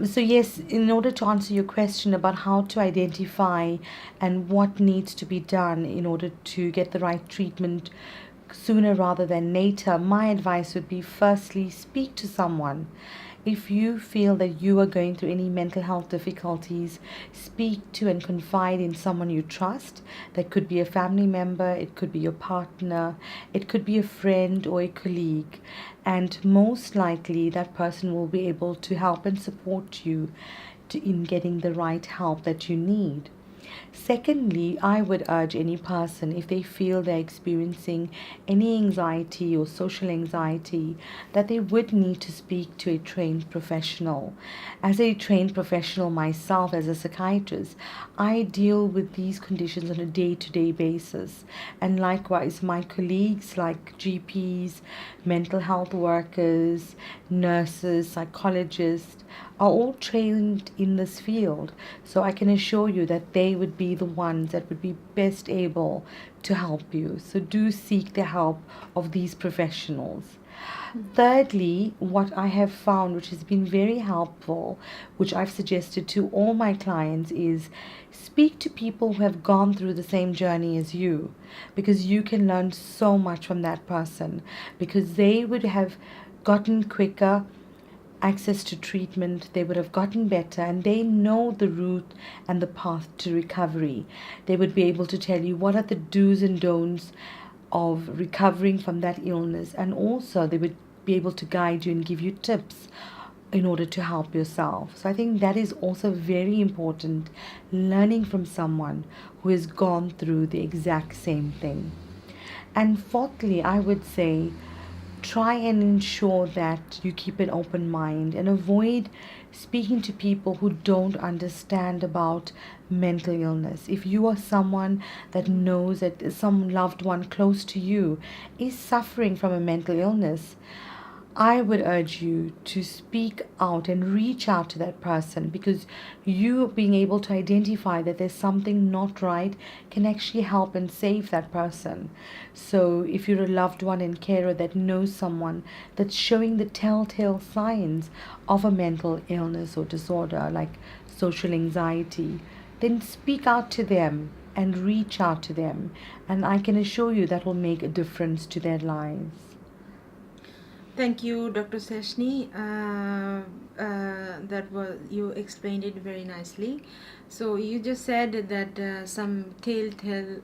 So yes, in order to answer your question about how to identify and what needs to be done in order to get the right treatment sooner rather than later, my advice would be firstly, speak to someone. If you feel that you are going through any mental health difficulties, speak to and confide in someone you trust. That could be a family member, it could be your partner, it could be a friend or a colleague. And most likely, that person will be able to help and support you in getting the right help that you need. Secondly, I would urge any person, if they feel they're experiencing any anxiety or social anxiety, that they would need to speak to a trained professional. As a trained professional myself, as a psychiatrist, I deal with these conditions on a day to day basis. And likewise, my colleagues like GPs, mental health workers, nurses, psychologists, are all trained in this field. So I can assure you that they would be the ones that would be best able to help you. So do seek the help of these professionals. Thirdly, what I have found, which has been very helpful, which I've suggested to all my clients, is speak to people who have gone through the same journey as you, because you can learn so much from that person, because they would have gotten quicker access to treatment, they would have gotten better, and they know the route and the path to recovery. They would be able to tell you what are the do's and don'ts of recovering from that illness, and also they would be able to guide you and give you tips in order to help yourself. So I think that is also very important, learning from someone who has gone through the exact same thing. And fourthly, I would say try and ensure that you keep an open mind and avoid speaking to people who don't understand about mental illness. If you are someone that knows that some loved one close to you is suffering from a mental illness, I would urge you to speak out and reach out to that person, because you being able to identify that there's something not right can actually help and save that person. So, if you're a loved one and carer that knows someone that's showing the telltale signs of a mental illness or disorder like social anxiety, then speak out to them and reach out to them. And I can assure you that will make a difference to their lives. Thank you, Dr. Seshni. That was, you explained it very nicely. So you just said that some telltale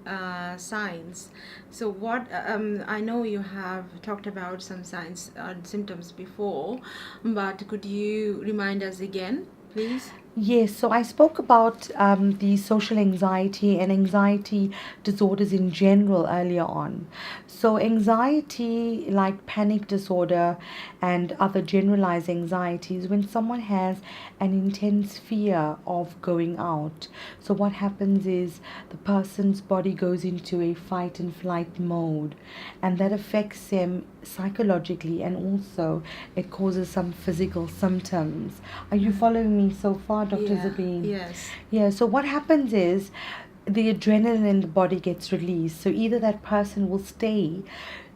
signs. So what I know you have talked about some signs and symptoms before, but could you remind us again, please? Yes, so I spoke about the social anxiety and anxiety disorders in general earlier on. So, anxiety, like panic disorder and other generalized anxieties, when someone has an intense fear of going out. So, what happens is the person's body goes into a fight and flight mode, and that affects them psychologically, and also it causes some physical symptoms. Are you following me so far, Dr. Yeah, Zabeen? yes. Yeah, so what happens is the adrenaline in the body gets released. So either that person will stay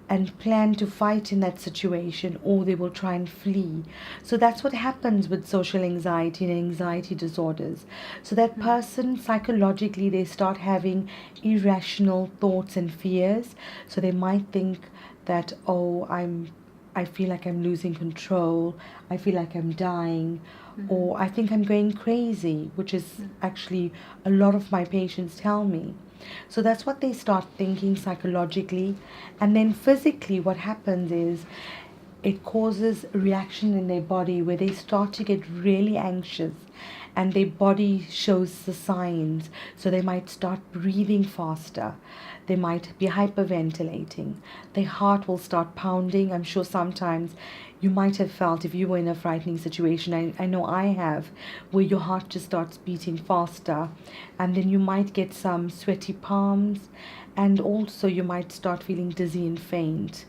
and plan to fight in that situation, or they will try and flee. So that's what happens with social anxiety and anxiety disorders. So that person psychologically, they start having irrational thoughts and fears. So they might think that, oh, I feel like I'm losing control, I feel like I'm dying, or I think I'm going crazy, which is actually a lot of my patients tell me. So that's what they start thinking psychologically. And then physically, what happens is it causes a reaction in their body where they start to get really anxious, and their body shows the signs. So they might start breathing faster, they might be hyperventilating, their heart will start pounding. I'm sure sometimes you might have felt, if you were in a frightening situation, I know I have, where your heart just starts beating faster, and then you might get some sweaty palms, and also you might start feeling dizzy and faint.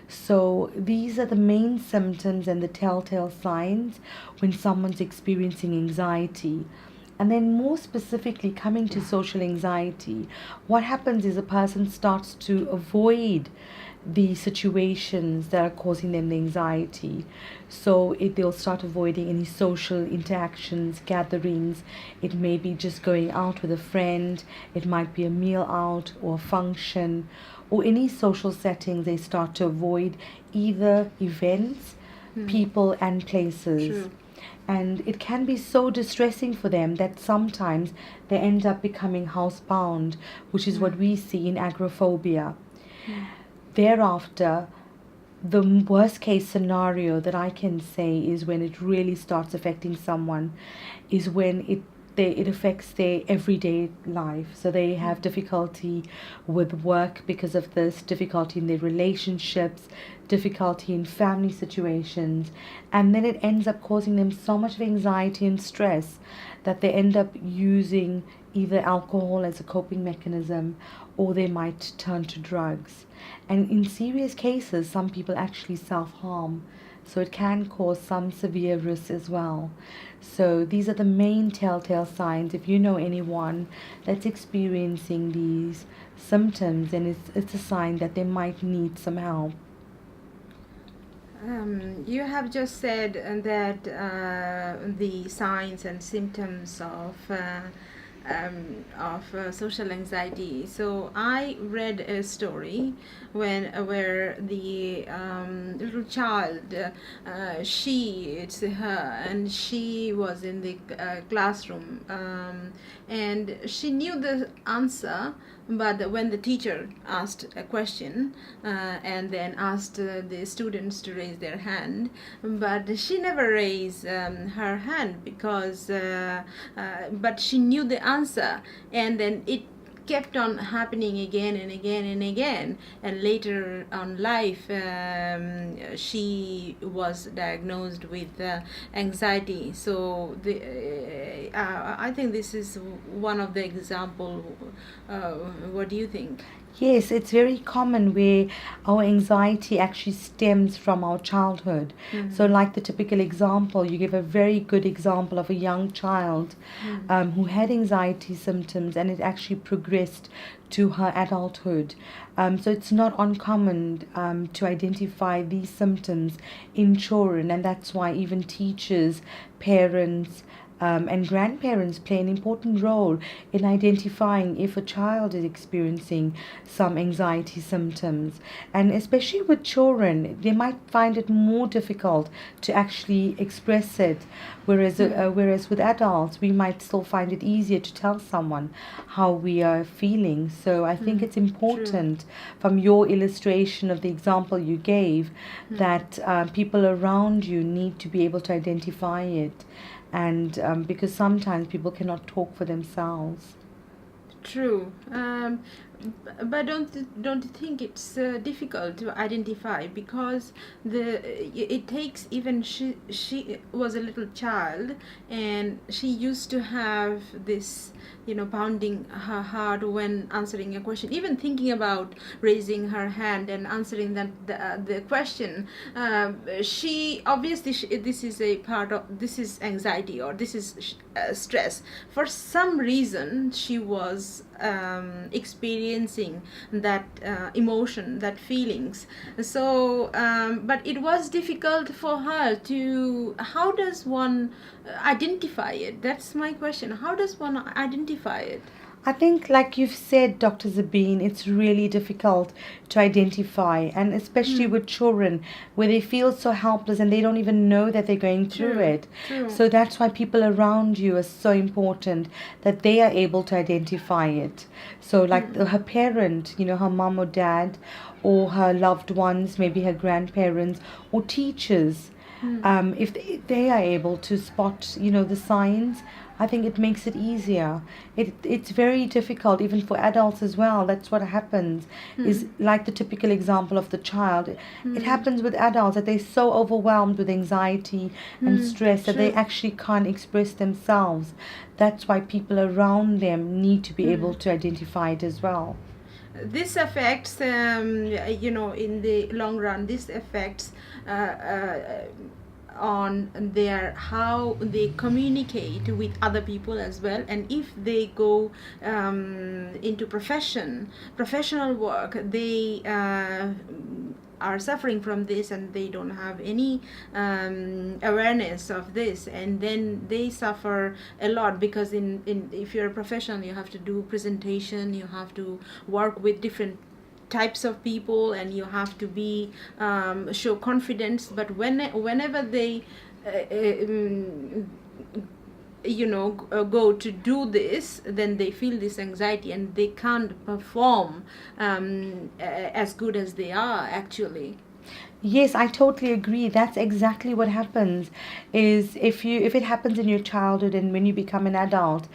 So, these are the main symptoms and the telltale signs when someone's experiencing anxiety. And then, more specifically, coming to social anxiety, what happens is a person starts to avoid the situations that are causing them the anxiety. So they'll start avoiding any social interactions, gatherings. It may be just going out with a friend, it might be a meal out or a function, or any social settings. They start to avoid either events, people, and places. True. And it can be so distressing for them that sometimes they end up becoming housebound, which is what we see in agoraphobia. Thereafter, the worst case scenario that I can say is when it really starts affecting someone, is when it affects their everyday life. So they have difficulty with work because of this, difficulty in their relationships, difficulty in family situations, and then it ends up causing them so much of anxiety and stress that they end up using either alcohol as a coping mechanism, or they might turn to drugs. And in serious cases, some people actually self-harm. So it can cause some severe risks as well. So these are the main telltale signs. If you know anyone that's experiencing these symptoms, then it's a sign that they might need some help. You have just said that the signs and symptoms of social anxiety. So I read a story where the little child, it's her, and she was in the classroom, and she knew the answer, but when the teacher asked a question and then asked the students to raise their hand, but she never raised her hand because but she knew the answer, and then it kept on happening again and again and again, and later on life she was diagnosed with anxiety. So I think this is one of the example. What do you think? Yes, it's very common where our anxiety actually stems from our childhood. So, like the typical example, you give a very good example of a young child who had anxiety symptoms, and it actually progressed to her adulthood. So, it's not uncommon to identify these symptoms in children, and that's why even teachers, parents, and grandparents play an important role in identifying if a child is experiencing some anxiety symptoms. And especially with children, they might find it more difficult to actually express it, whereas with adults, we might still find it easier to tell someone how we are feeling. So I think it's important, from your illustration of the example you gave, that people around you need to be able to identify it, and because sometimes people cannot talk for themselves. True. But don't you think it's difficult to identify, because it takes, even she was a little child, and she used to have this, pounding her heart when answering a question, even thinking about raising her hand and answering the question. She obviously, this is a part of, this is anxiety, or this is stress. For some reason she was experiencing that emotion, that feelings. So but it was difficult for her to, how does one identify it? That's my question. How does one identify it? I think, like you've said, Dr. Zabeen, it's really difficult to identify, and especially with children, where they feel so helpless and they don't even know that they're going through it. True. So that's why people around you are so important, that they are able to identify it. So, like her parent, her mom or dad, or her loved ones, maybe her grandparents or teachers, if they are able to spot, the signs, I think it makes it easier. It's very difficult even for adults as well. That's what happens. Is like the typical example of the child. It happens with adults, that they're so overwhelmed with anxiety and stress that they actually can't express themselves. That's why people around them need to be able to identify it as well. This affects, in the long run, this affects on their how they communicate with other people as well. And if they go into professional work, they are suffering from this and they don't have any awareness of this, and then they suffer a lot, because in if you're a professional, you have to do presentation, you have to work with different types of people, and you have to be show confidence. But whenever they go to do this, then they feel this anxiety and they can't perform as good as they are actually. Yes, I totally agree. That's exactly what happens. Is if it happens in your childhood and when you become an adult,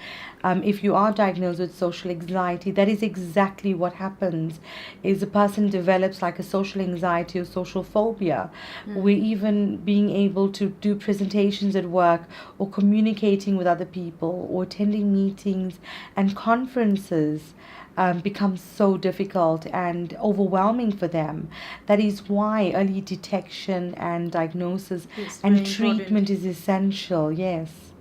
if you are diagnosed with social anxiety, that is exactly what happens. Is a person develops like a social anxiety or social phobia, where even being able to do presentations at work or communicating with other people or attending meetings and conferences becomes so difficult and overwhelming for them. That is why early detection and diagnosis It's and very important. treatment is essential. Yes.